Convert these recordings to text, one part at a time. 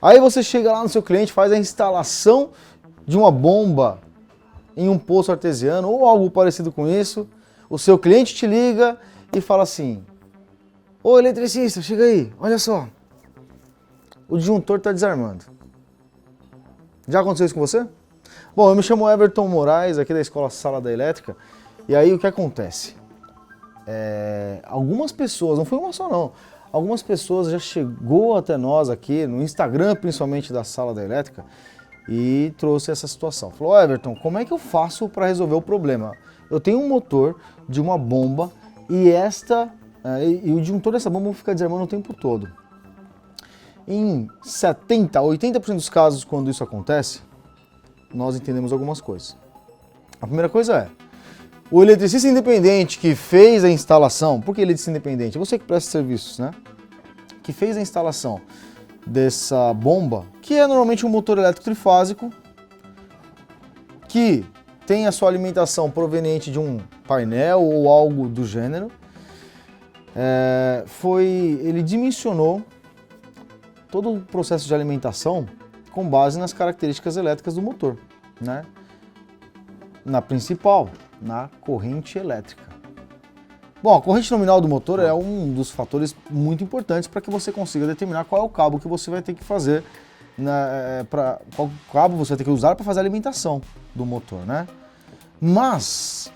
Aí você chega lá no seu cliente, faz a instalação de uma bomba em um poço artesiano ou algo parecido com isso. O seu cliente te liga e fala assim: ô eletricista, chega aí, olha só, o disjuntor está desarmando. Já aconteceu isso com você? Bom, eu me chamo Everton Moraes, aqui da Escola Sala da Elétrica, e aí o que acontece? Algumas pessoas, não foi uma só não, algumas pessoas já chegou até nós aqui, no Instagram principalmente da Sala da Elétrica, e trouxe essa situação. Falou: Everton, como é que eu faço para resolver o problema? Eu tenho um motor de uma bomba e o disjuntor dessa bomba fica desarmando o tempo todo. Em 70%, 80% dos casos, quando isso acontece, nós entendemos algumas coisas. A primeira coisa é, o eletricista independente que fez a instalação, por que eletricista independente? É você que presta serviços, né? Que fez a instalação dessa bomba, que é normalmente um motor elétrico trifásico, que tem a sua alimentação proveniente de um painel ou algo do gênero, ele dimensionou todo o processo de alimentação com base nas características elétricas do motor, né? Na principal, na corrente elétrica. Bom, a corrente nominal do motor é um dos fatores muito importantes para que você consiga determinar qual é o cabo que você vai ter que fazer, qual cabo você vai ter que usar para fazer a alimentação do motor, né? Mas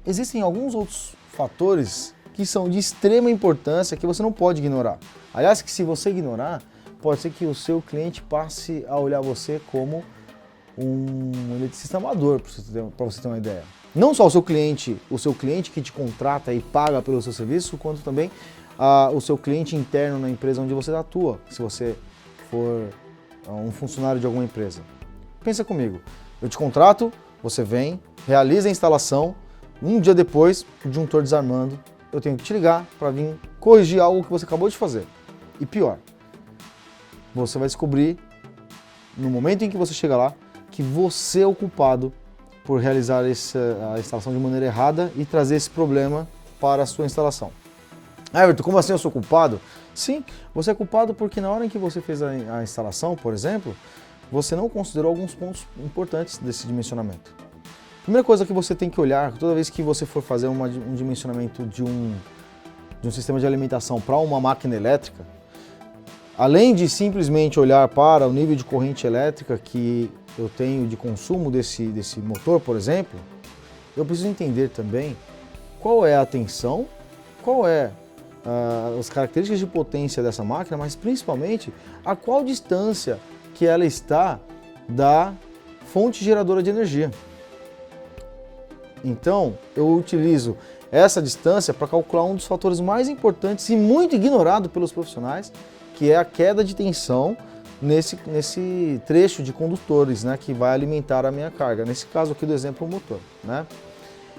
existem alguns outros fatores que são de extrema importância que você não pode ignorar. Aliás, que se você ignorar, pode ser que o seu cliente passe a olhar você como um eletricista amador, para você ter uma ideia. Não só o seu cliente que te contrata e paga pelo seu serviço, quanto também o seu cliente interno na empresa onde você atua, se você for um funcionário de alguma empresa. Pensa comigo, eu te contrato, você vem, realiza a instalação, um dia depois, o disjuntor desarmando, eu tenho que te ligar para vir corrigir algo que você acabou de fazer. E pior, você vai descobrir, no momento em que você chega lá, que você é o culpado por realizar a instalação de maneira errada e trazer esse problema para a sua instalação. Everton, como assim eu sou culpado? Sim, você é culpado porque na hora em que você fez a instalação, por exemplo, você não considerou alguns pontos importantes desse dimensionamento. Primeira coisa que você tem que olhar, toda vez que você for fazer um dimensionamento de um sistema de alimentação para uma máquina elétrica, além de simplesmente olhar para o nível de corrente elétrica que eu tenho de consumo desse motor, por exemplo, eu preciso entender também qual é a tensão, qual é as características de potência dessa máquina, mas principalmente a qual distância que ela está da fonte geradora de energia. Então, eu utilizo essa distância para calcular um dos fatores mais importantes e muito ignorado pelos profissionais, que é a queda de tensão nesse trecho de condutores, né, que vai alimentar a minha carga. Nesse caso aqui do exemplo, o motor, né?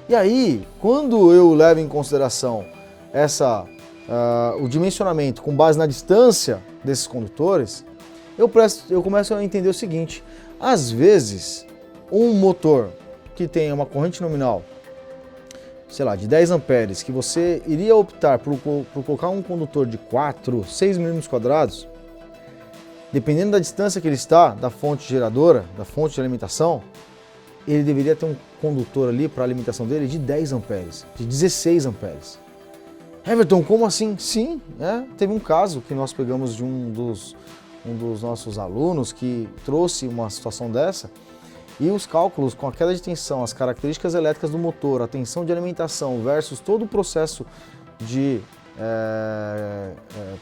E aí, quando eu levo em consideração o dimensionamento com base na distância desses condutores, eu começo a entender o seguinte: às vezes, um motor que tem uma corrente nominal, sei lá, de 10 amperes, que você iria optar por colocar um condutor de 4, 6 milímetros quadrados, dependendo da distância que ele está da fonte geradora, da fonte de alimentação, ele deveria ter um condutor ali para a alimentação dele de 10 amperes, de 16 amperes. Everton, como assim? Sim, teve um caso que nós pegamos de um dos nossos alunos que trouxe uma situação dessa, e os cálculos com a queda de tensão, as características elétricas do motor, a tensão de alimentação versus todo o processo de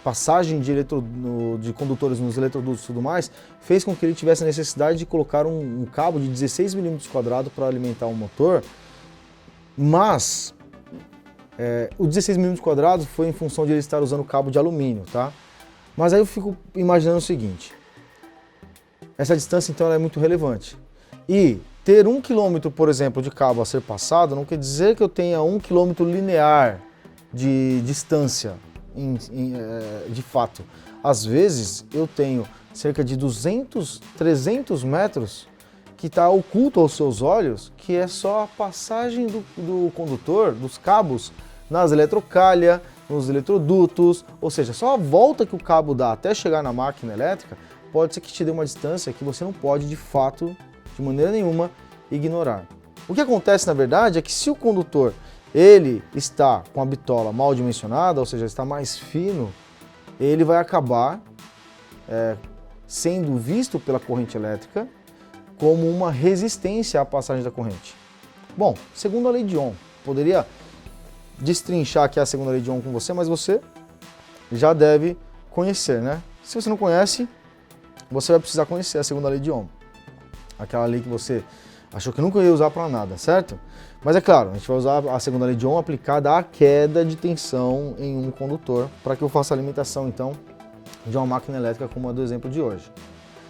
passagem de condutores nos eletrodutos e tudo mais, fez com que ele tivesse a necessidade de colocar um cabo de 16 milímetros quadrados para alimentar o motor, mas o 16 milímetros quadrados foi em função de ele estar usando cabo de alumínio, tá? Mas aí eu fico imaginando o seguinte: essa distância então ela é muito relevante. E ter 1 km, por exemplo, de cabo a ser passado não quer dizer que eu tenha 1 km linear de distância, de fato. Às vezes eu tenho cerca de 200, 300 metros que está oculto aos seus olhos, que é só a passagem do condutor, dos cabos, nas eletrocalha, nos eletrodutos, ou seja, só a volta que o cabo dá até chegar na máquina elétrica pode ser que te dê uma distância que você não pode, de fato, de maneira nenhuma, ignorar. O que acontece, na verdade, é que se o condutor ele está com a bitola mal dimensionada, ou seja, está mais fino, ele vai acabar sendo visto pela corrente elétrica como uma resistência à passagem da corrente. Bom, segundo a lei de Ohm, poderia destrinchar aqui a segunda lei de Ohm com você, mas você já deve conhecer, né? Se você não conhece, você vai precisar conhecer a segunda lei de Ohm. Aquela lei que você achou que nunca ia usar para nada, certo? Mas é claro, a gente vai usar a segunda lei de Ohm aplicada à queda de tensão em um condutor para que eu faça a alimentação, então, de uma máquina elétrica como a do exemplo de hoje.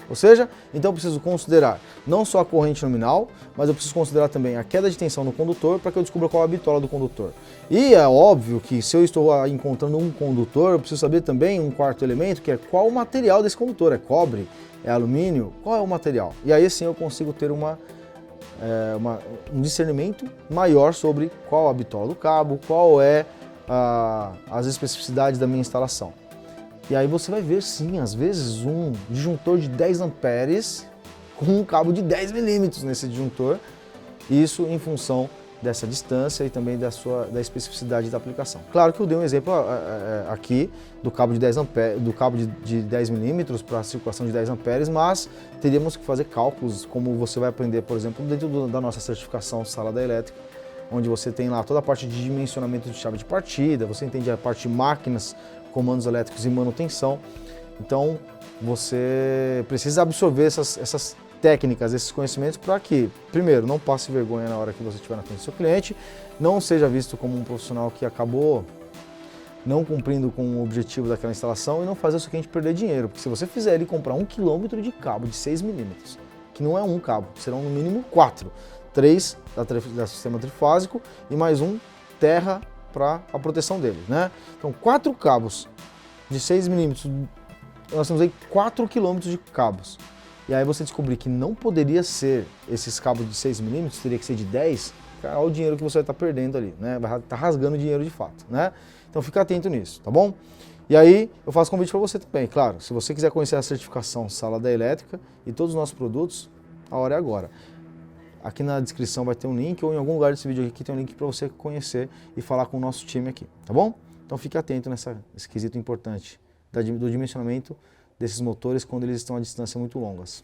Ou seja, então eu preciso considerar não só a corrente nominal, mas eu preciso considerar também a queda de tensão no condutor para que eu descubra qual é a bitola do condutor. E é óbvio que se eu estou encontrando um condutor, eu preciso saber também um quarto elemento, que é qual o material desse condutor. É cobre? É alumínio? Qual é o material? E aí sim eu consigo ter um discernimento maior sobre qual a bitola do cabo, qual é as especificidades da minha instalação. E aí você vai ver sim, às vezes um disjuntor de 10 amperes com um cabo de 10 milímetros nesse disjuntor, isso em função dessa distância e também da especificidade da aplicação. Claro que eu dei um exemplo aqui do cabo de 10 amperes, do cabo de 10 milímetros para a circulação de 10 amperes, mas teríamos que fazer cálculos, como você vai aprender, por exemplo, dentro da nossa certificação Sala da Elétrica, onde você tem lá toda a parte de dimensionamento de chave de partida, você entende a parte de máquinas, comandos elétricos e manutenção. Então, você precisa absorver essas técnicas, esses conhecimentos para que, primeiro, não passe vergonha na hora que você estiver na frente do seu cliente, não seja visto como um profissional que acabou não cumprindo com o objetivo daquela instalação e não fazer o seu cliente perder dinheiro, porque se você fizer ele comprar 1 km de cabo de 6 milímetros, que não é um cabo, serão no mínimo 4, 3 da sistema trifásico e mais um terra para a proteção dele, né? Então 4 cabos de 6 milímetros, nós temos aí 4 quilômetros de cabos. E aí você descobrir que não poderia ser esses cabos de 6 milímetros, teria que ser de 10, cara, olha o dinheiro que você vai estar perdendo ali, né? Vai estar rasgando dinheiro de fato, né? Então fica atento nisso, tá bom? E aí eu faço convite para você também, claro, se você quiser conhecer a certificação Sala da Elétrica e todos os nossos produtos, a hora é agora. Aqui na descrição vai ter um link, ou em algum lugar desse vídeo aqui tem um link para você conhecer e falar com o nosso time aqui, tá bom? Então fique atento nesse quesito importante do dimensionamento desses motores quando eles estão a distâncias muito longas.